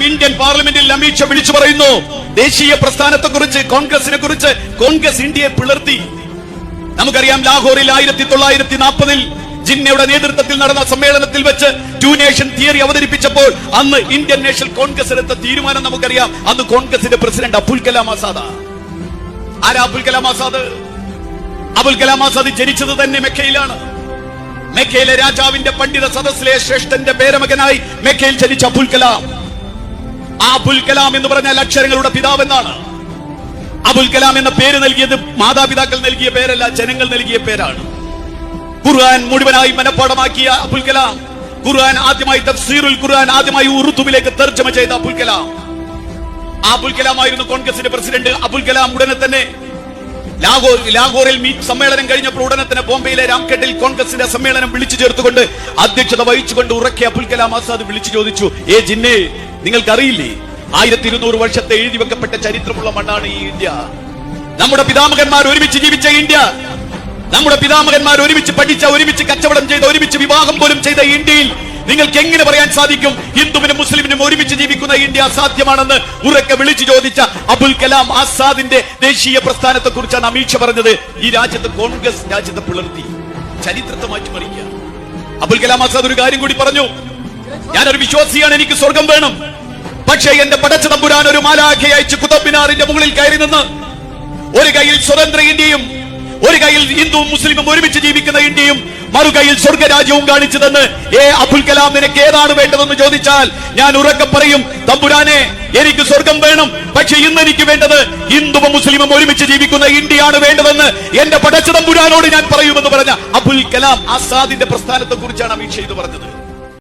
Indian പാർലമെന്റിൽ അമിത് ഷാ വിളിച്ചു പറയുന്നു ദേശീയ പ്രസ്ഥാനത്തെ കുറിച്ച്, കോൺഗ്രസിനെ കുറിച്ച്. കോൺഗ്രസ് ഇന്ത്യയെ പിളർത്തി. നമുക്കറിയാം, ലാഹോറിൽ 1940 ജിന്നയുടെ നേതൃത്വത്തിൽ നടന്ന സമ്മേളനത്തിൽ വെച്ച് ടു നേഷൻ തിയറി അവതരിപ്പിച്ചപ്പോൾ അന്ന് ഇന്ത്യൻ നാഷണൽ കോൺഗ്രസ് എടുത്ത തീരുമാനം നമുക്കറിയാം. അന്ന് കോൺഗ്രസിന്റെ പ്രസിഡന്റ് അബുൽ കലാം ആസാദ്. ആരാ അബുൽ കലാം ആസാദ്? അബുൽ കലാം ആസാദ് ജനിച്ചത് തന്നെ മെക്കയിലാണ്. മെക്കയിലെ രാജാവിന്റെ പണ്ഡിത സദസ്സിലെ ശ്രേഷ്ഠന്റെ പേരമകനായി മെക്കയിൽ ജനിച്ച അബുൽ കലാം. ആ അബുൽ കലാം എന്ന് പറഞ്ഞാൽ അക്ഷരങ്ങളുടെ പിതാവ് എന്നാണ്. അബുൽ കലാം എന്ന പേര് നൽകിയത് മാതാപിതാക്കൾ നൽകിയ പേരല്ല, ജനങ്ങൾ നൽകിയ പേരാണ്. ഖുർആൻ മുഴുവനായി മനഃപ്പാഠമാക്കിയ അബുൽ കലാം, ഖുർആൻ ആദ്യമായി തഫ്സീറുൽ ഖുർആൻ ആദ്യമായി ഉറുദുവിലേക്ക് തർജ്ജമ ചെയ്ത അബുൽ കലാം. ആ അബുൽ കലാം ആയിരുന്നു കോൺഗ്രസിന്റെ പ്രസിഡന്റ്. അബുൽ കലാം ഉടനെ തന്നെ ലാഹോറിൽ സമ്മേളനം കഴിഞ്ഞപ്പോൾ ഉടനെ തന്നെ ബോംബെയിലെ രാംഘട്ടിൽ കോൺഗ്രസിന്റെ സമ്മേളനം വിളിച്ചു ചേർത്തുകൊണ്ട് അധ്യക്ഷത വഹിച്ചുകൊണ്ട് ഉറക്കെ അബുൽ കലാം ആസാദ് വിളിച്ചു ചോദിച്ചു, ഏ ജിന്നെ, നിങ്ങൾക്കറിയില്ലേ 1200 വർഷത്തെ എഴുതി വെക്കപ്പെട്ട ചരിത്രമുള്ള മണ്ണാണ് ഈ ഇന്ത്യ. നമ്മുടെ പിതാമഹന്മാർ ഒരുമിച്ച് ജീവിച്ച ഇന്ത്യ, നമ്മുടെ പിതാമഹന്മാർ ഒരുമിച്ച് പഠിച്ച, ഒരുമിച്ച് കച്ചവടം ചെയ്ത, ഒരുമിച്ച് വിവാഹം പോലും ചെയ്ത ഇന്ത്യയിൽ നിങ്ങൾക്ക് എങ്ങനെ പറയാൻ സാധിക്കും ഹിന്ദുവിനും മുസ്ലിമിനും ഒരുമിച്ച് ജീവിക്കുന്ന ഇന്ത്യ അസാധ്യമാണെന്ന് ഉറക്കെ വിളിച്ചു ചോദിച്ച അബുൽ കലാം ആസാദിന്റെ ദേശീയ പ്രസ്ഥാനത്തെ കുറിച്ചാണ് അമിത് ഷാ പറഞ്ഞത്. ഈ രാജ്യത്ത് കോൺഗ്രസ് രാജ്യത്തെ പിളർത്തി, ചരിത്രത്തെ മാറ്റിമറിക്കുക. അബുൽ കലാം ആസാദ് ഒരു കാര്യം കൂടി പറഞ്ഞു, ഞാനൊരു വിശ്വാസിയാണ്, എനിക്ക് സ്വർഗം വേണം. പക്ഷേ എന്റെ പടച്ച തമ്പുരാൻ ഒരു മാലാഖയെ അയച്ച് കുതബ് മിനാറിന്റെ മുകളിൽ കയറി നിന്ന് ഒരു കയ്യിൽ സ്വതന്ത്ര ഇന്ത്യയും ഒരു കയ്യിൽ ഹിന്ദുവും മുസ്ലിമും ഒരുമിച്ച് ജീവിക്കുന്ന ഇന്ത്യയും മറുകൈയിൽ സ്വർഗരാജ്യവും കാണിച്ചു തന്ന്, അബുൽ കലാം, നിനക്ക് ഏതാണ് വേണ്ടതെന്ന് ചോദിച്ചാൽ ഞാൻ ഉറക്കെ പറയും, തമ്പുരാനെ, എനിക്ക് സ്വർഗം വേണം, പക്ഷെ ഇന്ന് എനിക്ക് വേണ്ടത് ഹിന്ദുവും മുസ്ലിമും ഒരുമിച്ച് ജീവിക്കുന്ന ഇന്ത്യയാണ് വേണ്ടതെന്ന് എന്റെ പടച്ച തമ്പുരാനോട് ഞാൻ പറയുമെന്ന് പറഞ്ഞ അബുൽ കലാം ആസാദിന്റെ പ്രസ്ഥാനത്തെ കുറിച്ചാണ് അമിത് ഷാ ഇത് പറഞ്ഞത്.